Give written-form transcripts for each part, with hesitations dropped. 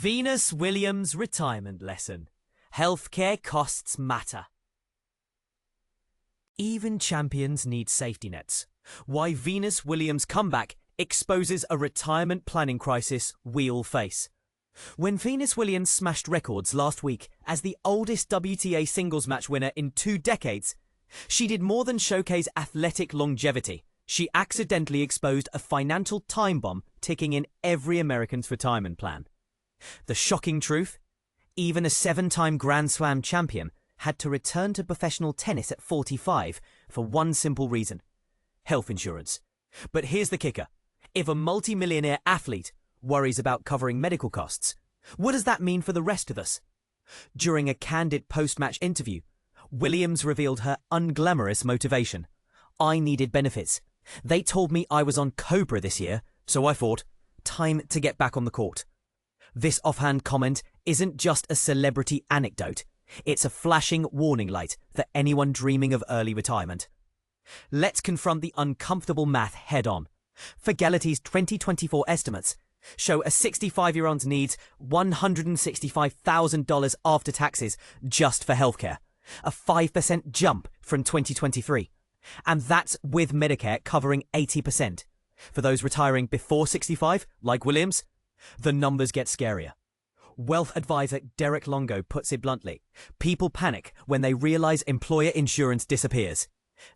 Venus Williams' retirement lesson. Healthcare costs matter. Even champions need safety nets. Why Venus Williams' comeback exposes a retirement planning crisis we all face. When Venus Williams smashed records last week as the oldest WTA singles match winner in 2 decades, she did more than showcase athletic longevity. She accidentally exposed a financial time bomb ticking in every American's retirement plan. The shocking truth? Even a 7-time Grand Slam champion had to return to professional tennis at 45 for one simple reason: health insurance. But here's the kicker. If a multi-millionaire athlete worries about covering medical costs, what does that mean for the rest of us? During a candid post-match interview, Williams revealed her unglamorous motivation. "I needed benefits. They told me I was on COBRA this year, so I thought, time to get back on the court." This offhand comment isn't just a celebrity anecdote. It's a flashing warning light for anyone dreaming of early retirement. Let's confront the uncomfortable math head-on. Figality's 2024 estimates show a 65-year-old needs $165,000 after taxes just for healthcare, a 5% jump from 2023. And that's with Medicare covering 80%. For those retiring before 65, like Williams, the numbers get scarier. Wealth advisor Derek Longo puts it bluntly: people panic when they realize employer insurance disappears.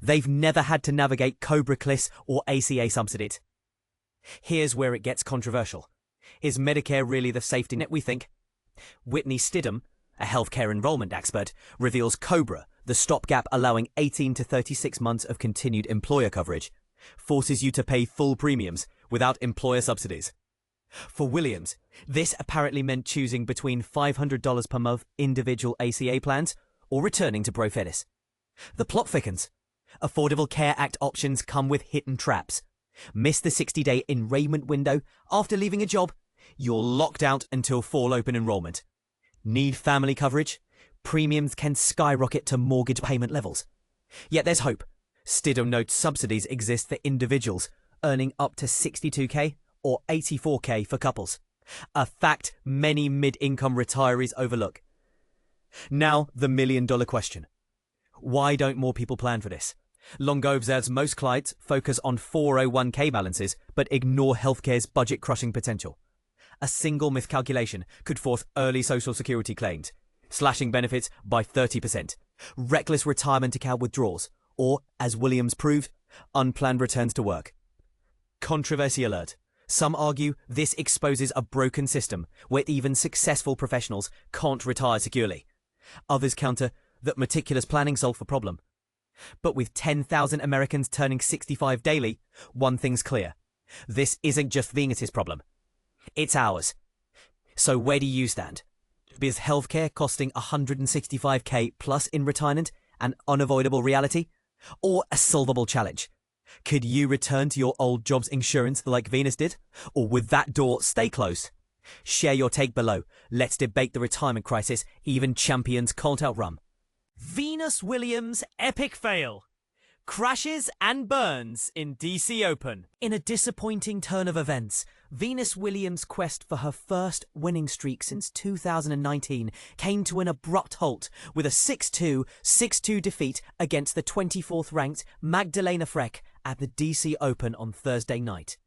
They've never had to navigate COBRA cliffs or ACA subsidies. Here's where it gets controversial. Is Medicare really the safety net we think? Whitney Stidham, a healthcare enrollment expert, reveals COBRA, the stopgap allowing 18 to 36 months of continued employer coverage, forces you to pay full premiums without employer subsidies. For Williams, this apparently meant choosing between $500 per month individual ACA plans or returning to Profedis. The plot thickens. Affordable Care Act options come with hidden traps. Miss the 60-day enrollment window after leaving a job? You're locked out until fall open enrollment. Need family coverage? Premiums can skyrocket to mortgage payment levels. Yet there's hope. Stidham notes subsidies exist for individuals earning up to $62K or $84K for couples. A fact many mid-income retirees overlook. Now, the million-dollar question. Why don't more people plan for this? Longo observes most clients focus on 401k balances but ignore healthcare's budget-crushing potential. A single miscalculation could force early Social Security claims, slashing benefits by 30%, reckless retirement account withdrawals, or, as Williams proved, unplanned returns to work. Controversy alert. Some argue this exposes a broken system where even successful professionals can't retire securely. Others counter that meticulous planning solved the problem. But with 10,000 Americans turning 65 daily, one thing's clear. This isn't just Venus's problem. It's ours. So where do you stand? Is healthcare costing $165K plus in retirement an unavoidable reality? Or a solvable challenge? Could you return to your old job's insurance like Venus did? Or would that door stay closed? Share your take below. Let's debate the retirement crisis even champions can't outrun. Venus Williams' epic fail. Crashes and burns in DC Open. In a disappointing turn of events, Venus Williams' quest for her first winning streak since 2019 came to an abrupt halt with a 6-2, 6-2 defeat against the 24th-ranked Magdalena Frech at the DC Open on Thursday night.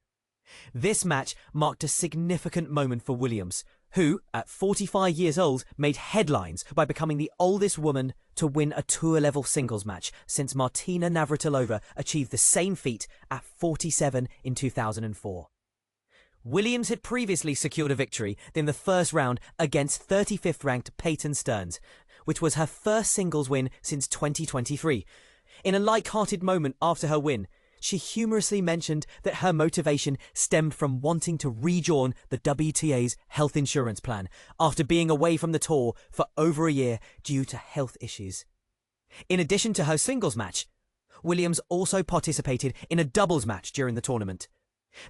This match marked a significant moment for Williams, who, at 45 years old, made headlines by becoming the oldest woman to win a tour-level singles match since Martina Navratilova achieved the same feat at 47 in 2004. Williams had previously secured a victory in the first round against 35th-ranked Peyton Stearns, which was her first singles win since 2023. In a light-hearted moment after her win, she humorously mentioned that her motivation stemmed from wanting to rejoin the WTA's health insurance plan after being away from the tour for over a year due to health issues. In addition to her singles match, Williams also participated in a doubles match during the tournament.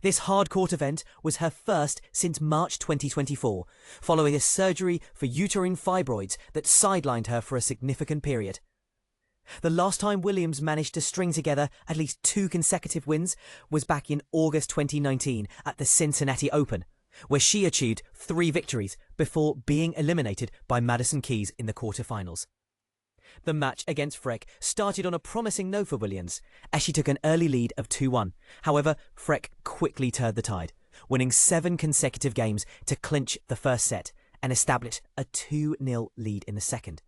This hard-court event was her first since March 2024, following a surgery for uterine fibroids that sidelined her for a significant period. The last time Williams managed to string together at least 2 consecutive wins was back in August 2019 at the Cincinnati Open, where she achieved 3 victories before being eliminated by Madison Keys in the quarterfinals. The match against Frech started on a promising note for Williams, as she took an early lead of 2-1. However, Frech quickly turned the tide, winning 7 consecutive games to clinch the first set and establish a 2-0 lead in the second.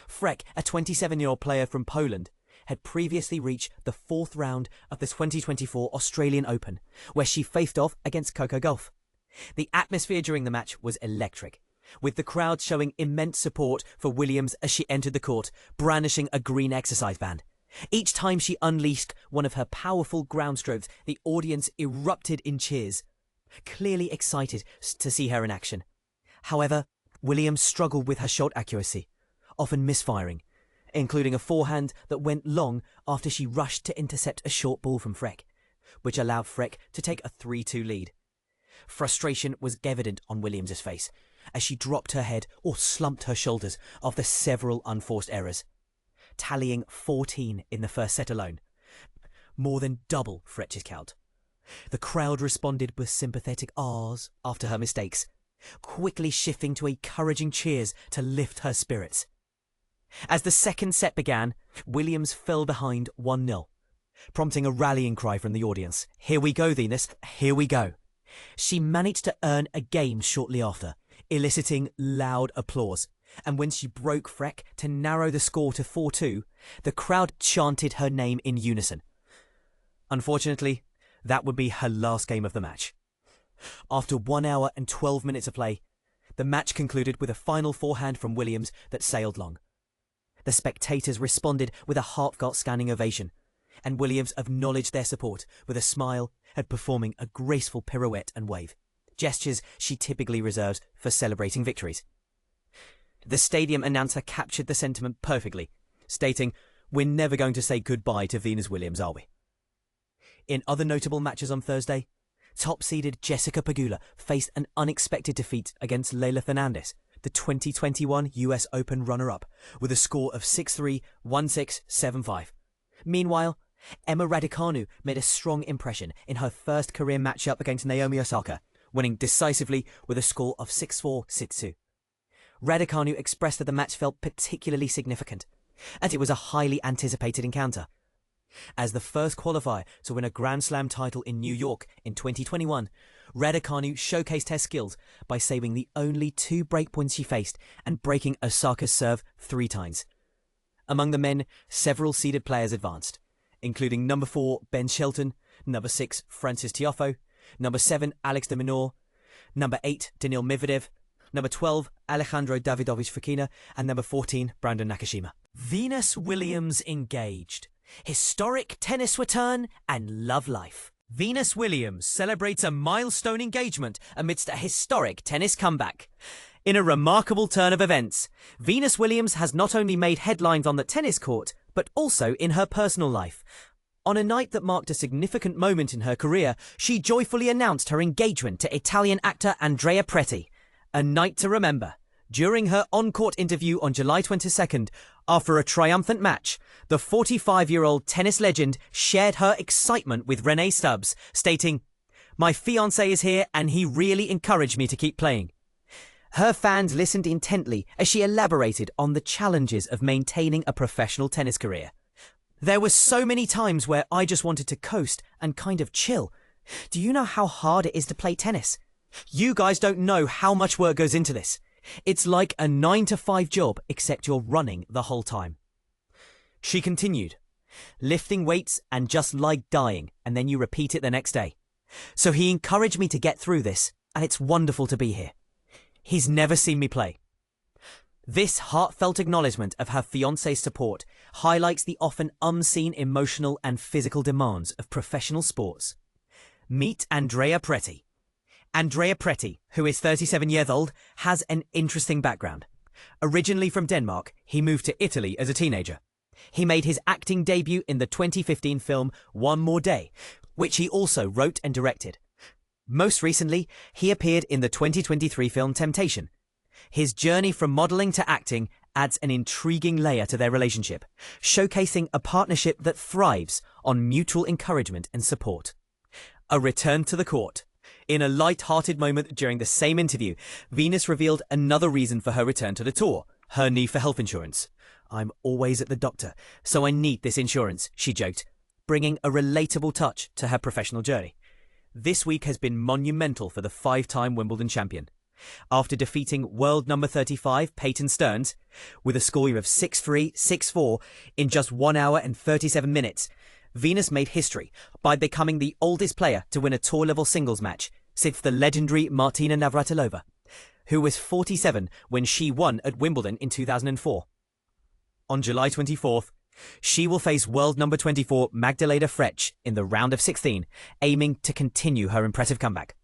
Frech, a 27-year-old player from Poland, had previously reached the 4th round of the 2024 Australian Open, where she faced off against Coco Gauff. The atmosphere during the match was electric, with the crowd showing immense support for Williams as she entered the court, brandishing a green exercise band. Each time she unleashed one of her powerful ground strokes, the audience erupted in cheers, clearly excited to see her in action. However, Williams struggled with her shot accuracy, often misfiring, including a forehand that went long after she rushed to intercept a short ball from Frech, which allowed Frech to take a 3-2 lead. Frustration was evident on Williams' face as she dropped her head or slumped her shoulders after several unforced errors, tallying 14 in the first set alone, more than double Frech's count. The crowd responded with sympathetic ahs after her mistakes, quickly shifting to encouraging cheers to lift her spirits. As the second set began, Williams fell behind 1-0, prompting a rallying cry from the audience. "Here we go, Venus, here we go." She managed to earn a game shortly after, eliciting loud applause, and when she broke Frech to narrow the score to 4-2, the crowd chanted her name in unison. Unfortunately, that would be her last game of the match. After 1 hour and 12 minutes of play, the match concluded with a final forehand from Williams that sailed long. The spectators responded with a heartfelt standing ovation, and Williams acknowledged their support with a smile and performing a graceful pirouette and wave, gestures she typically reserves for celebrating victories. The stadium announcer captured the sentiment perfectly, stating, "We're never going to say goodbye to Venus Williams, are we?" In other notable matches on Thursday, top-seeded Jessica Pegula faced an unexpected defeat against Leylah Fernandez, the 2021 US Open runner-up, with a score of 6-3, 1-6, 7-5. Meanwhile, Emma Raducanu made a strong impression in her first career matchup against Naomi Osaka, winning decisively with a score of 6-4, 6-2. Raducanu expressed that the match felt particularly significant, and it was a highly anticipated encounter. As the first qualifier to win a Grand Slam title in New York in 2021, Raducanu showcased her skills by saving the only 2 breakpoints she faced and breaking Osaka's serve 3 times. Among the men, several seeded players advanced, including number 4 Ben Shelton, number 6 Francis Tiafoe, number 7 Alex de Minaur, number 8 Daniil Medvedev, number 12 Alejandro Davidovich Fokina, and number 14 Brandon Nakashima. Venus Williams engaged. Historic tennis return and love life. Venus Williams celebrates a milestone engagement amidst a historic tennis comeback. In a remarkable turn of events, Venus Williams has not only made headlines on the tennis court, but also in her personal life. On a night that marked a significant moment in her career, she joyfully announced her engagement to Italian actor Andrea Preti. A night to remember. During her on-court interview on July 22nd, after a triumphant match, the 45-year-old tennis legend shared her excitement with Renee Stubbs, stating, "My fiancé is here and he really encouraged me to keep playing." Her fans listened intently as she elaborated on the challenges of maintaining a professional tennis career. "There were so many times where I just wanted to coast and kind of chill. Do you know how hard it is to play tennis? You guys don't know how much work goes into this. It's like a 9-to-5 job, except you're running the whole time." She continued, "Lifting weights and just like dying, and then you repeat it the next day. So he encouraged me to get through this, and it's wonderful to be here. He's never seen me play." This heartfelt acknowledgement of her fiancé's support highlights the often unseen emotional and physical demands of professional sports. Meet Andrea Preti. Andrea Preti, who is 37 years old, has an interesting background. Originally from Denmark, he moved to Italy as a teenager. He made his acting debut in the 2015 film One More Day, which he also wrote and directed. Most recently, he appeared in the 2023 film Temptation. His journey from modelling to acting adds an intriguing layer to their relationship, showcasing a partnership that thrives on mutual encouragement and support. A return to the court. In a light-hearted moment during the same interview, Venus revealed another reason for her return to the tour, her need for health insurance. "I'm always at the doctor, so I need this insurance," she joked, bringing a relatable touch to her professional journey. This week has been monumental for the five-time Wimbledon champion. After defeating world number 35 Peyton Stearns with a score of 6-3, 6-4 in just 1 hour and 37 minutes, Venus made history by becoming the oldest player to win a tour-level singles match since the legendary Martina Navratilova, who was 47 when she won at Wimbledon in 2004. On July 24th, she will face world number 24 Magdalena Frech in the round of 16, aiming to continue her impressive comeback.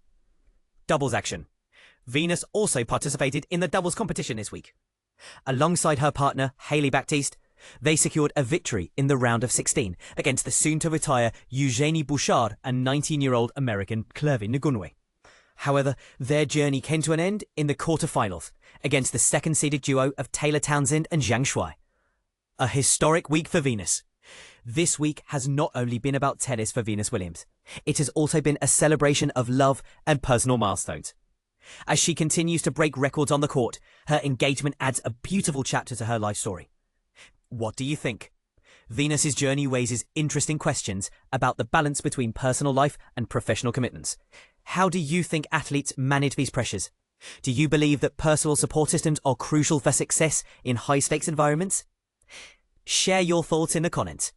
Doubles action. Venus also participated in the doubles competition this week. Alongside her partner, Hailey Baptiste, they secured a victory in the round of 16 against the soon-to-retire Eugenie Bouchard and 19-year-old American Clervy Nguyenwe. However, their journey came to an end in the quarterfinals against the second-seeded duo of Taylor Townsend and Zhang Shuai. A historic week for Venus. This week has not only been about tennis for Venus Williams, it has also been a celebration of love and personal milestones. As she continues to break records on the court, her engagement adds a beautiful chapter to her life story. What do you think? Venus's journey raises interesting questions about the balance between personal life and professional commitments. How do you think athletes manage these pressures? Do you believe that personal support systems are crucial for success in high-stakes environments? Share your thoughts in the comments.